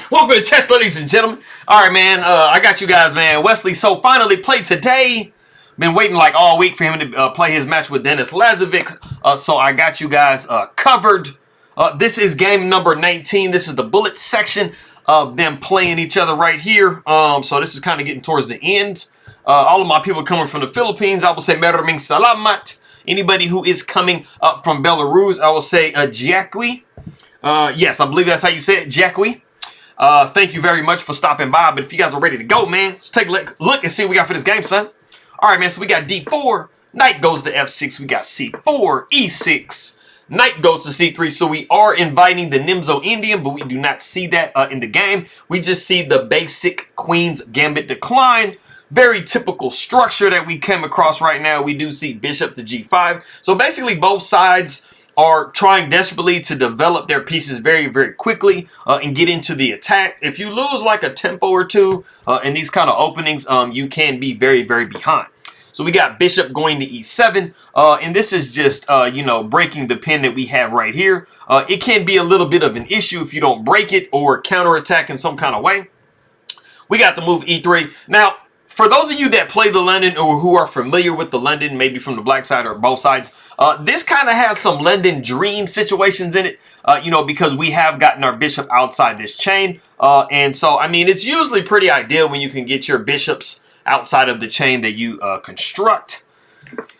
Welcome to chess, ladies and gentlemen. All right, man. I got you guys, man. Wesley So finally played today. Been waiting like all week for him to play his match with Dennis Lazavik. So I got you guys covered. This is game number 19. This is the bullet section of them playing each other right here. So this is kind of getting towards the end. All of my people coming from the Philippines, I will say maraming salamat. Anybody who is coming up from Belarus, I will say Jakwi. Yes, I believe that's how you say it, Jakwi. Thank you very much for stopping by. But if you guys are ready to go, man, let's take a look and see what we got for this game, son. All right, man, so we got D4. Knight goes to F6. We got C4, E6. Knight goes to C3. So we are inviting the Nimzo Indian, but we do not see that in the game. We just see the basic Queen's Gambit decline. Very typical structure that we came across right now. We do see Bishop to G5. So basically both sides are trying desperately to develop their pieces very, very quickly and get into the attack. If you lose like a tempo or two in these kind of openings, you can be very, very behind. So we got Bishop going to E7, and this is just, you know, breaking the pin that we have right here. It can be a little bit of an issue if you don't break it or counterattack in some kind of way. We got the move E3. Now, for those of you that play the London or who are familiar with the London, maybe from the black side or both sides, this kind of has some London dream situations in it, you know, because we have gotten our bishop outside this chain. And so, I mean, it's usually pretty ideal when you can get your bishops outside of the chain that you construct.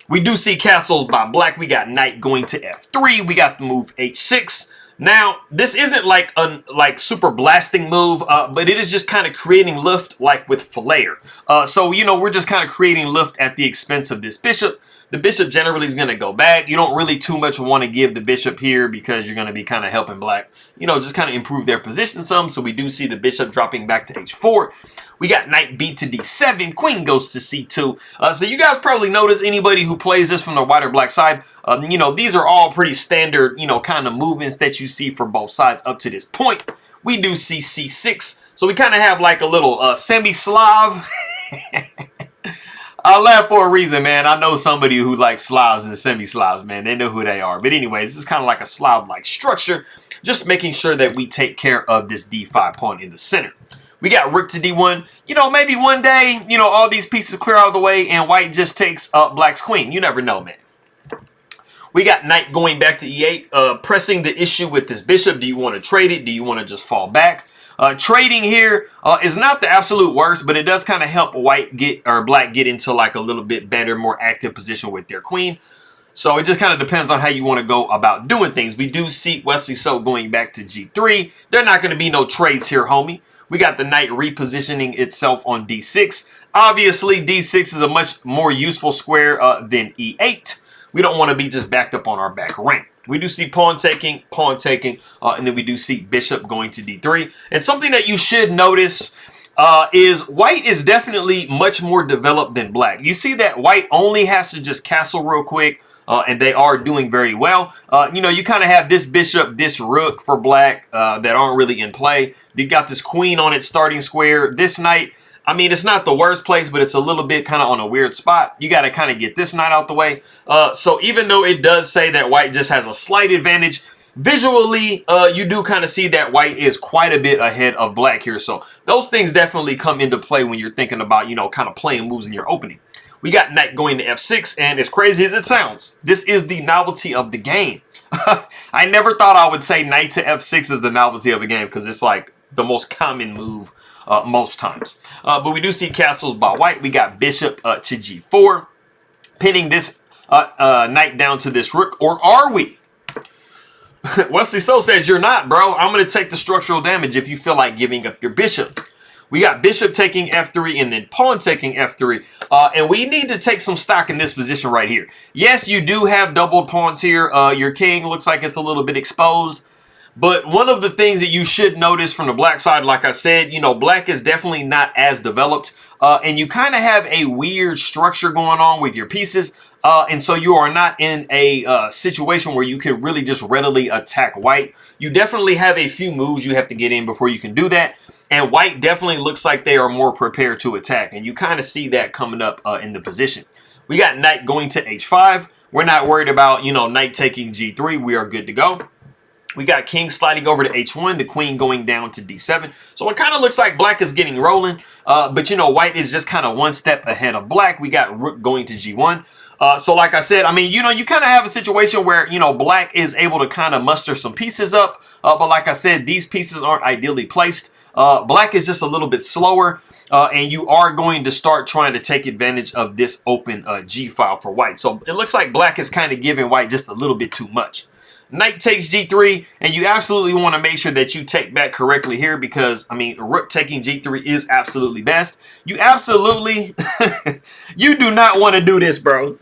We do see castles by black. We got knight going to F3. We got the move H6. Now, this isn't like a super blasting move, but it is just kind of creating lift like with Flair. So, you know, we're just kind of creating lift at the expense of this bishop. The bishop generally is going to go back. You don't really too much want to give the bishop here because you're going to be kind of helping black, you know, just kind of improve their position some. So we do see the bishop dropping back to H4. We got knight B to D7. Queen goes to C2. So you guys probably notice anybody who plays this from the white or black side, you know, these are all pretty standard, you know, kind of movements that you see for both sides up to this point. We do see C6. So we kind of have like a little semi-Slav. I laugh for a reason, man. I know somebody who likes Slavs and semi-Slavs, man. They know who they are. But anyways, this is kind of like a Slav-like structure. Just making sure that we take care of this D5 pawn in the center. We got rook to D1. You know, maybe one day, you know, all these pieces clear out of the way and white just takes up black's queen. You never know, man. We got knight going back to E8, pressing the issue with this bishop. Do you want to trade it? Do you want to just fall back? Trading here is not the absolute worst, but it does kind of help white get or black get into like a little bit better, more active position with their queen. So it just kind of depends on how you want to go about doing things. We do see Wesley So going back to G3. There are not going to be no trades here, homie. We got the knight repositioning itself on D6. Obviously, D6 is a much more useful square than E8. We don't want to be just backed up on our back rank. We do see pawn taking, and then we do see bishop going to D3. And something that you should notice is white is definitely much more developed than black. You see that white only has to just castle real quick, and they are doing very well. You know, you kind of have this bishop, this rook for black that aren't really in play. You got this queen on its starting square. This knight, I mean, it's not the worst place, but it's a little bit kind of on a weird spot. You got to kind of get this knight out the way. So even though it does say that white just has a slight advantage, visually, you do kind of see that white is quite a bit ahead of black here. So those things definitely come into play when you're thinking about, you know, kind of playing moves in your opening. We got knight going to F6, and as crazy as it sounds, this is the novelty of the game. I never thought I would say knight to F6 is the novelty of the game because it's like the most common move most times. But we do see castles by white. We got bishop to G4, pinning this knight down to this rook, or are we? Wesley So says, you're not, bro. I'm going to take the structural damage if you feel like giving up your bishop. We got bishop taking F3 and then pawn taking F3. And we need to take some stock in this position right here. Yes, you do have doubled pawns here. Your king looks like it's a little bit exposed. But one of the things that you should notice from the black side, like I said, you know, black is definitely not as developed. And you kind of have a weird structure going on with your pieces. And so you are not in a situation where you can really just readily attack white. You definitely have a few moves you have to get in before you can do that. And white definitely looks like they are more prepared to attack. And you kind of see that coming up in the position. We got knight going to H5. We're not worried about, you know, knight taking G3. We are good to go. We got king sliding over to h1, the queen going down to d7. So it kind of looks like black is getting rolling, but you know, white is just kind of one step ahead of black. We got rook going to g1. So like I said, I mean, you know, you kind of have a situation where, you know, black is able to kind of muster some pieces up. But like I said, these pieces aren't ideally placed. Black is just a little bit slower. And you are going to start trying to take advantage of this open G file for white. So it looks like black is kind of giving white just a little bit too much. Knight takes g3, and you absolutely want to make sure that you take back correctly here because, I mean, rook taking g3 is absolutely best. You absolutely, you do not want to do this, bro.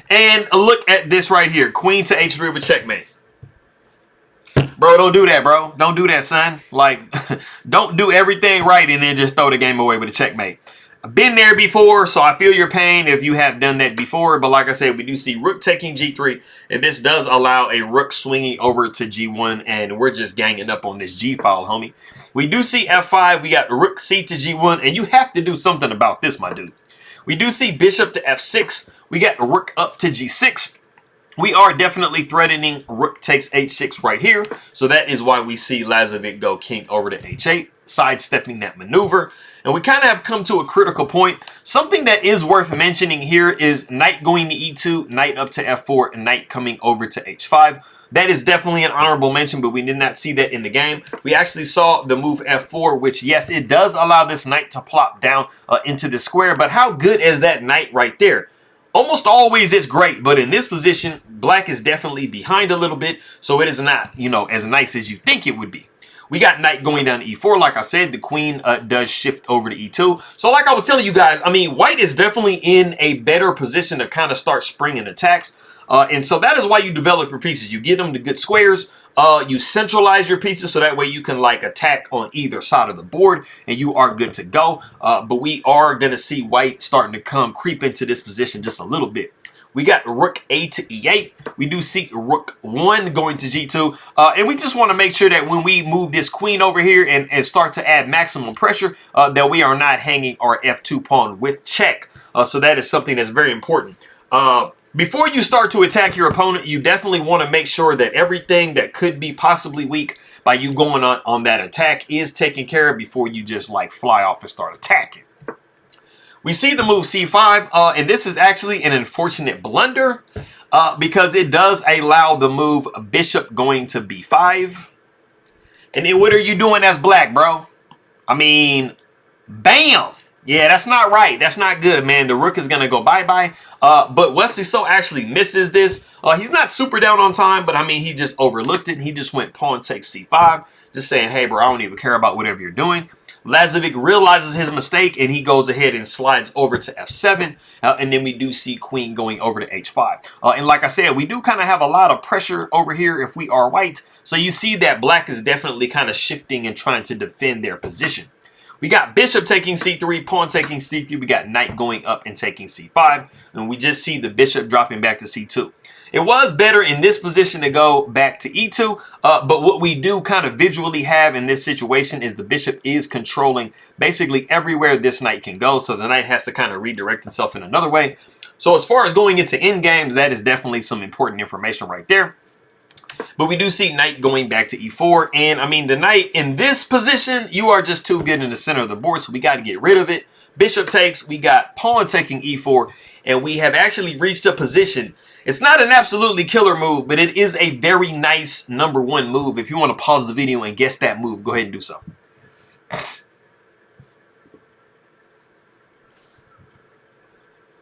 And look at this right here. Queen to h3 with checkmate. Bro, don't do that, bro. Don't do that, son. Like, don't do everything right and then just throw the game away with a checkmate. I've been there before, so I feel your pain if you have done that before. But like I said, we do see rook taking g3, and this does allow a rook swinging over to g1, and we're just ganging up on this g file, homie. We do see f5. We got rook c to g1, and you have to do something about this, my dude. We do see bishop to f6. We got rook up to g6. We are definitely threatening rook takes h6 right here. So that is why we see Lazavik go king over to h8, sidestepping that maneuver. And we kind of have come to a critical point. Something that is worth mentioning here is knight going to e2, knight up to f4, and knight coming over to h5. That is definitely an honorable mention, but we did not see that in the game. We actually saw the move f4, which, yes, it does allow this knight to plop down into the square. But how good is that knight right there? Almost always it's great, but in this position, black is definitely behind a little bit, so it is not, you know, as nice as you think it would be. We got knight going down to e4. Like I said, the queen does shift over to e2. So like I was telling you guys, I mean, white is definitely in a better position to kind of start springing attacks. And so that is why you develop your pieces. You get them to good squares. You centralize your pieces so that way you can like attack on either side of the board and you are good to go. But we are going to see white starting to creep into this position just a little bit. We got rook a to e8. We do see rook 1 going to g2. And we just want to make sure that when we move this queen over here and start to add maximum pressure, that we are not hanging our f2 pawn with check. So that is something that's very important. Before you start to attack your opponent, you definitely want to make sure that everything that could be possibly weak by you going on that attack is taken care of before you just like fly off and start attacking. We see the move c5, and this is actually an unfortunate blunder because it does allow the move bishop going to b5. And then what are you doing as black, bro? I mean, bam! Yeah, that's not right. That's not good, man. The rook is going to go bye-bye. But Wesley So actually misses this. He's not super down on time, but I mean, he just overlooked it. And he just went pawn takes c5, just saying, hey, bro, I don't even care about whatever you're doing. Lazavik realizes his mistake, and he goes ahead and slides over to f7. And then we do see queen going over to h5. And like I said, we do kind of have a lot of pressure over here if we are white. So you see that black is definitely kind of shifting and trying to defend their position. We got bishop taking c3, pawn taking c3. We got knight going up and taking c5. And we just see the bishop dropping back to c2. It was better in this position to go back to e2. But what we do kind of visually have in this situation is the bishop is controlling basically everywhere this knight can go. So the knight has to kind of redirect itself in another way. So as far as going into endgames, that is definitely some important information right there. But we do see knight going back to e4. And I mean, the knight in this position, you are just too good in the center of the board. So we got to get rid of it. Bishop takes. We got pawn taking e4. And we have actually reached a position. It's not an absolutely killer move, but it is a very nice #1 move. If you want to pause the video and guess that move, go ahead and do so.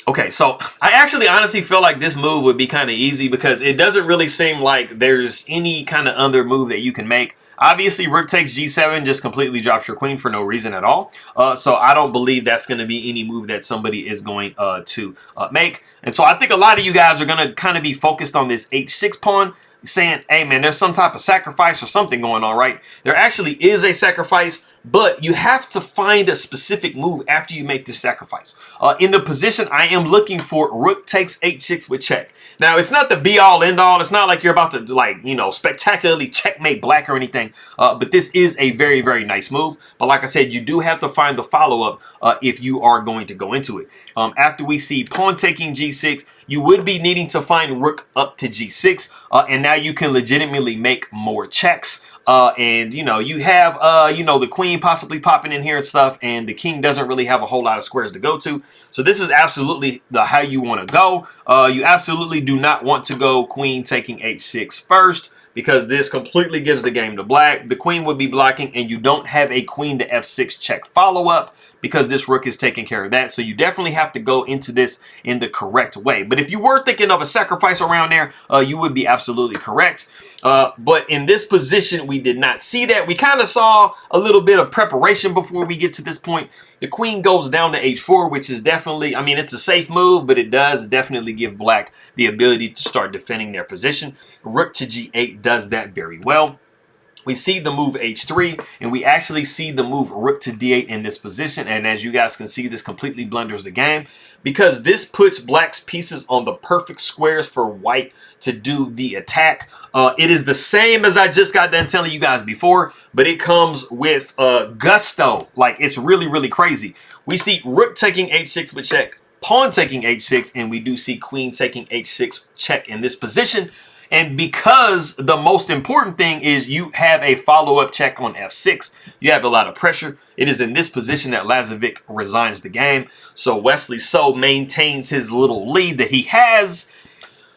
Okay, so I actually honestly feel like this move would be kind of easy because it doesn't really seem like there's any kind of other move that you can make. Obviously, rook takes g7 just completely drops your queen for no reason at all. So I don't believe that's going to be any move that somebody is going to make. And so I think a lot of you guys are going to kind of be focused on this h6 pawn, saying, hey, man, there's some type of sacrifice or something going on, right? There actually is a sacrifice, but you have to find a specific move after you make this sacrifice. In the position I am looking for, rook takes h6 with check. Now, it's not the be-all, end-all. It's not like you're about to, like, you know, spectacularly checkmate black or anything. But this is a very, very nice move. But like I said, you do have to find the follow-up if you are going to go into it. After we see pawn taking g6, you would be needing to find rook up to g6. And now you can legitimately make more checks. And, you know, you have, you know, the queen possibly popping in here and stuff, and the king doesn't really have a whole lot of squares to go to. So this is absolutely how you want to go. You absolutely do not want to go queen taking h6 first, because this completely gives the game to black. The queen would be blocking, and you don't have a queen to f6 check follow-up, because this rook is taking care of that. So you definitely have to go into this in the correct way. But if you were thinking of a sacrifice around there, you would be absolutely correct. But in this position, we did not see that. We kind of saw a little bit of preparation before we get to this point. The queen goes down to h4, which is definitely, I mean, it's a safe move, but it does definitely give black the ability to start defending their position. Rook to g8 does that very well. We see the move h3, and we actually see the move rook to d8 in this position. And as you guys can see, this completely blunders the game, because this puts black's pieces on the perfect squares for white to do the attack. It is the same as I just got done telling you guys before, but it comes with gusto. Like, it's really, really crazy. We see rook taking h6 with check, pawn taking h6, and we do see queen taking h6 check in this position. And because the most important thing is you have a follow-up check on f6, you have a lot of pressure. It is in this position that Lazavik resigns the game. So Wesley So maintains his little lead that he has.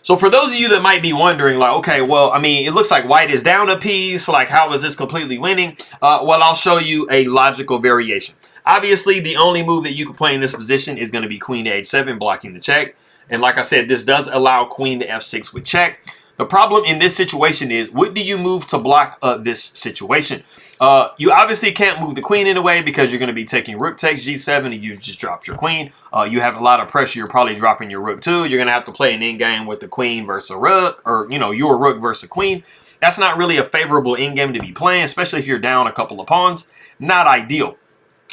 So for those of you that might be wondering, like, okay, well, I mean, it looks like white is down a piece. Like, how is this completely winning? Well, I'll show you a logical variation. Obviously, the only move that you can play in this position is going to be queen to h7, blocking the check. And like I said, this does allow queen to f6 with check. The problem in this situation is, what do you move to block this situation? You obviously can't move the queen in a way, because you're going to be taking rook takes g7 and you just dropped your queen. You have a lot of pressure. You're probably dropping your rook too. You're going to have to play an endgame with the queen versus a rook, or, you know, your rook versus a queen. That's not really a favorable endgame to be playing, especially if you're down a couple of pawns. Not ideal.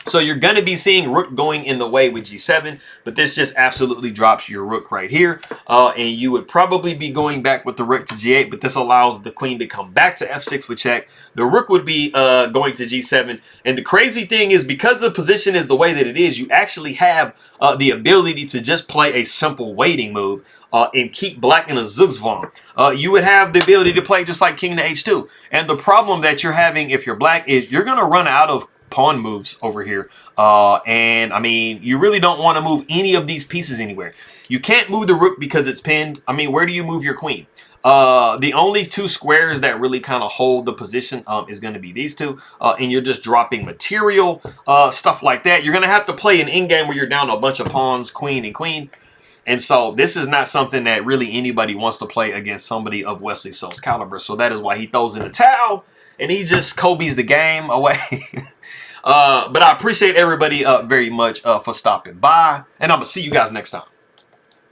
So you're going to be seeing rook going in the way with g7, but this just absolutely drops your rook right here. And you would probably be going back with the rook to g8, but this allows the queen to come back to f6 with check. The rook would be going to g7. And the crazy thing is, because the position is the way that it is, you actually have the ability to just play a simple waiting move and keep black in a zugzwang. You would have the ability to play just like king to h2. And the problem that you're having if you're black is you're going to run out of pawn moves over here, and I mean, you really don't want to move any of these pieces anywhere. You can't move the rook because it's pinned. I mean, where do you move your queen? The only two squares that really kind of hold the position is going to be these two, and you're just dropping material, stuff like that. You're going to have to play an endgame where you're down a bunch of pawns, queen and queen. And so this is not something that really anybody wants to play against somebody of Wesley So's caliber. So that is why he throws in the towel and he just Kobe's the game away. But I appreciate everybody very much for stopping by, and I'm going to see you guys next time.